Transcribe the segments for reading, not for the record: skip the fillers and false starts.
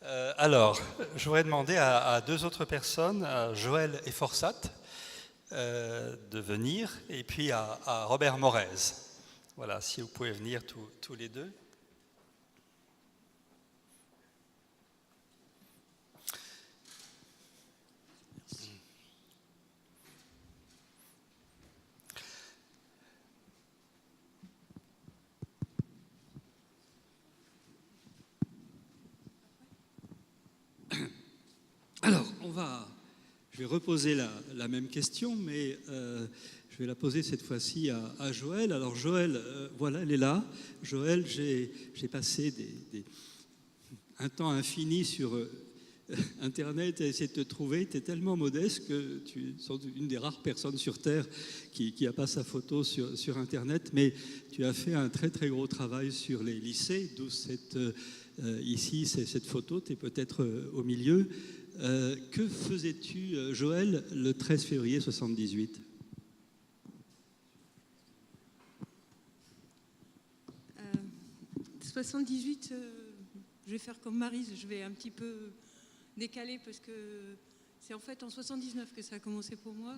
Alors, je voudrais demander à deux autres personnes, à Joël et Forsat, de venir, et puis à Robert Morez. Voilà, si vous pouvez venir tous les deux. Alors, je vais reposer la même question, mais je vais la poser cette fois-ci à Joël. Alors Joël, voilà, elle est là. Joël, j'ai passé un temps infini sur Internet à essayer de te trouver. Tu es tellement modeste que tu es une des rares personnes sur Terre qui n'a pas sa photo sur Internet, mais tu as fait un très très gros travail sur les lycées, d'où ici cette photo, tu es peut-être au milieu. Que faisais-tu, Joël, le 13 février 78 ? Euh, 78, je vais faire comme Maryse, je vais un petit peu décaler parce que c'est en fait en 79 que ça a commencé pour moi.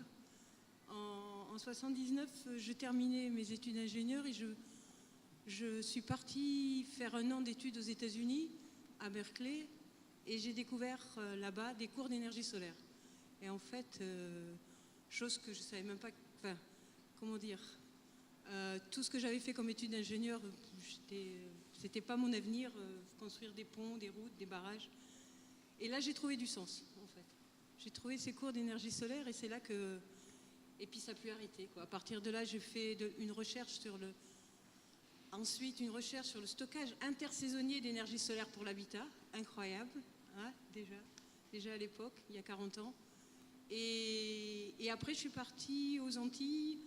En 79, je terminais mes études d'ingénieur et je suis partie faire un an d'études aux États-Unis, à Berkeley, et j'ai découvert là-bas des cours d'énergie solaire. Et en fait, chose que je ne savais même pas, enfin, comment dire, tout ce que j'avais fait comme études d'ingénieur, c'était pas mon avenir, construire des ponts, des routes, des barrages. Et là, j'ai trouvé du sens, en fait. J'ai trouvé ces cours d'énergie solaire et c'est là que... Et puis ça a pu arrêter, quoi. À partir de là, j'ai fait une recherche sur le... Ensuite, une recherche sur le stockage intersaisonnier d'énergie solaire pour l'habitat. Incroyable, hein, déjà à l'époque, il y a 40 ans. Et après, je suis partie aux Antilles.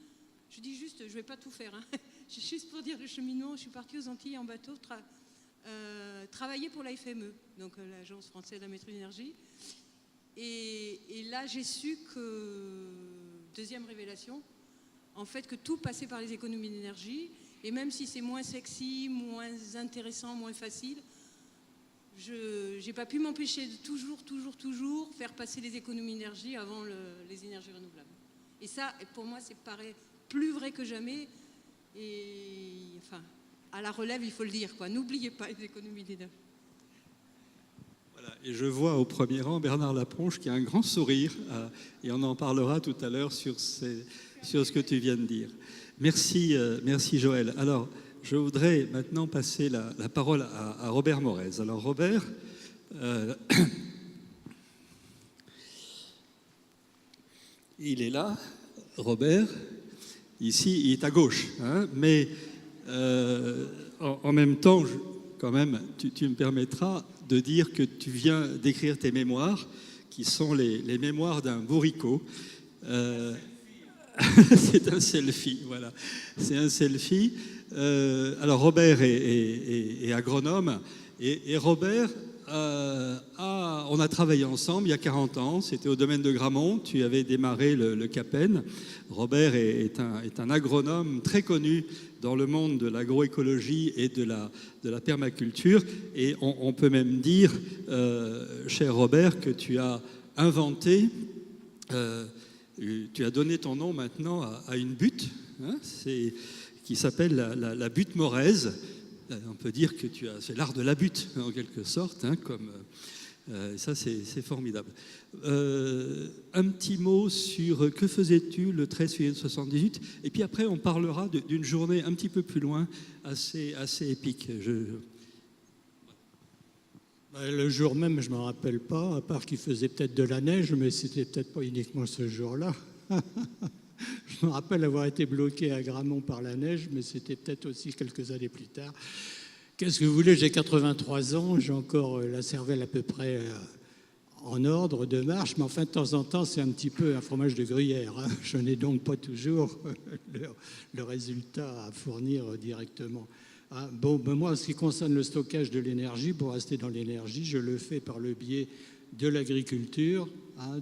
Je dis juste, je ne vais pas tout faire, hein. Juste pour dire le cheminement, je suis partie aux Antilles en bateau, travailler pour la FME, donc l'Agence française de la maîtrise de l'énergie. Et là, j'ai su que, deuxième révélation, en fait, que tout passait par les économies d'énergie. Et même si c'est moins sexy, moins intéressant, moins facile, je n'ai pas pu m'empêcher de toujours faire passer les économies d'énergie avant les énergies renouvelables. Et ça, pour moi, ça paraît plus vrai que jamais. Et enfin, à la relève, il faut le dire, quoi. N'oubliez pas les économies d'énergie. Voilà, et je vois au premier rang Bernard Lapronche qui a un grand sourire, et on en parlera tout à l'heure sur ce que tu viens de dire. Merci Joël. Alors, je voudrais maintenant passer la parole à Robert Morez. Alors Robert, il est là, Robert, ici, il est à gauche, hein, mais en même temps, quand même, tu me permettras de dire que tu viens d'écrire tes mémoires, qui sont les mémoires d'un bourricot. C'est un selfie, voilà. C'est un selfie. Alors Robert est agronome et Robert, on a travaillé ensemble il y a 40 ans. C'était au domaine de Gramont. Tu avais démarré le CAPEN. Robert est un agronome très connu dans le monde de l'agroécologie et de la permaculture. Et on peut même dire, cher Robert, que tu as inventé... tu as donné ton nom maintenant à une butte, hein, qui s'appelle la butte Morez. On peut dire que c'est l'art de la butte, en quelque sorte, hein, ça c'est formidable. Un petit mot sur que faisais-tu le 13 février 78, et puis après on parlera d'une journée un petit peu plus loin, assez épique. Le jour même, je ne me rappelle pas, à part qu'il faisait peut-être de la neige, mais c'était peut-être pas uniquement ce jour-là. Je me rappelle avoir été bloqué à Gramont par la neige, mais c'était peut-être aussi quelques années plus tard. Qu'est-ce que vous voulez, j'ai 83 ans, j'ai encore la cervelle à peu près en ordre de marche, mais enfin de temps en temps, c'est un petit peu un fromage de gruyère, hein. Je n'ai donc pas toujours le résultat à fournir directement. Moi, en ce qui concerne le stockage de l'énergie, pour rester dans l'énergie, je le fais par le biais de l'agriculture,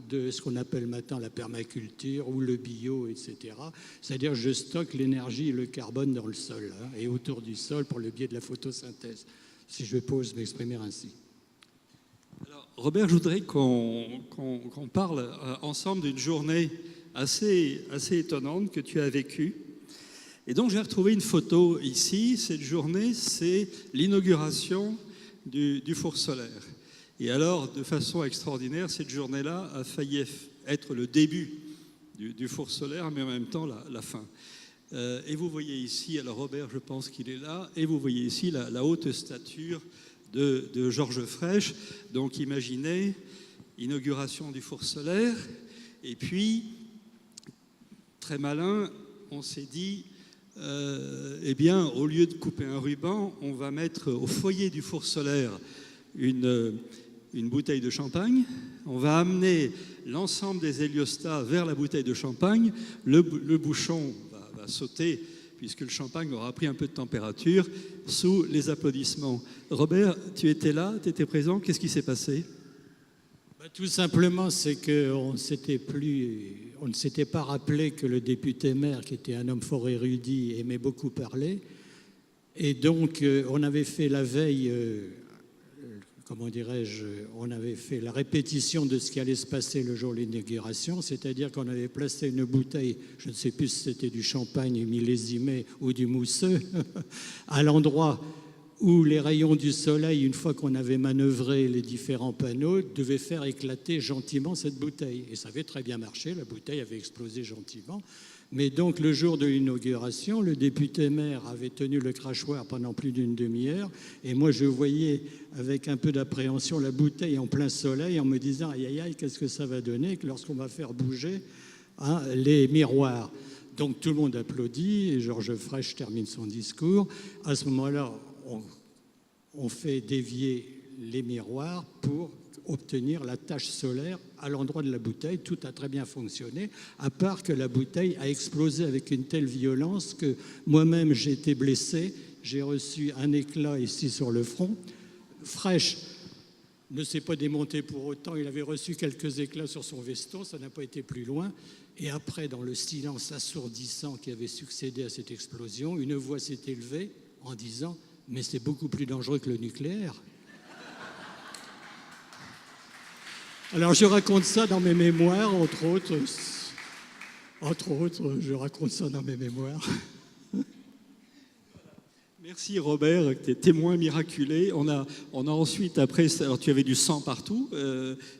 de ce qu'on appelle maintenant la permaculture ou le bio, etc. C'est-à-dire je stocke l'énergie et le carbone dans le sol, et autour du sol par le biais de la photosynthèse, si je pose m'exprimer ainsi. Robert, je voudrais qu'on parle ensemble d'une journée assez étonnante que tu as vécue. Et donc j'ai retrouvé une photo ici. Cette journée, c'est l'inauguration du four solaire. Et alors, de façon extraordinaire, cette journée-là a failli être le début du four solaire, mais en même temps la fin. Et vous voyez ici, alors Robert, je pense qu'il est là, et vous voyez ici la haute stature de Georges Frêche. Donc imaginez, inauguration du four solaire, et puis, très malin, on s'est dit, eh bien, au lieu de couper un ruban, on va mettre au foyer du four solaire une bouteille de champagne. On va amener l'ensemble des héliostats vers la bouteille de champagne. Le bouchon va sauter, puisque le champagne aura pris un peu de température, sous les applaudissements. Robert, tu étais là, tu étais présent, qu'est-ce qui s'est passé ? Tout simplement, c'est qu'on ne s'était pas rappelé que le député maire, qui était un homme fort érudit, aimait beaucoup parler. Et donc, on avait fait la veille, on avait fait la répétition de ce qui allait se passer le jour de l'inauguration, c'est-à-dire qu'on avait placé une bouteille, je ne sais plus si c'était du champagne millésimé ou du mousseux, à l'endroit où les rayons du soleil, une fois qu'on avait manœuvré les différents panneaux, devaient faire éclater gentiment cette bouteille. Et ça avait très bien marché, la bouteille avait explosé gentiment. Mais donc, le jour de l'inauguration, le député maire avait tenu le crachoir pendant plus d'une demi-heure. Et moi, je voyais avec un peu d'appréhension la bouteille en plein soleil en me disant « Aïe, aïe, aïe, qu'est-ce que ça va donner lorsqu'on va faire bouger les miroirs ?» Donc, tout le monde applaudit et Georges Frêche termine son discours. À ce moment-là, on fait dévier les miroirs pour obtenir la tache solaire à l'endroit de la bouteille. Tout a très bien fonctionné, à part que la bouteille a explosé avec une telle violence que moi-même j'ai été blessé. J'ai reçu un éclat ici sur le front. Frêche ne s'est pas démonté pour autant. Il avait reçu quelques éclats sur son veston, ça n'a pas été plus loin. Et après, dans le silence assourdissant qui avait succédé à cette explosion, une voix s'est élevée en disant « Mais c'est beaucoup plus dangereux que le nucléaire ». Alors je raconte ça dans mes mémoires, entre autres, je raconte ça dans mes mémoires. Merci Robert, tu es témoin miraculé. On a ensuite, après, alors tu avais du sang partout,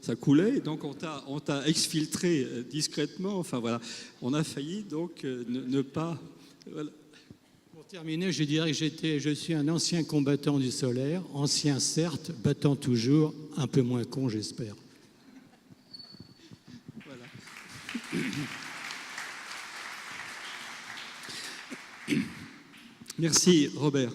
ça coulait, donc on t'a exfiltré discrètement. Enfin voilà, on a failli donc ne pas... Voilà. Pour terminer, je dirais que je suis un ancien combattant du solaire, ancien certes, battant toujours, un peu moins con j'espère. Merci Robert.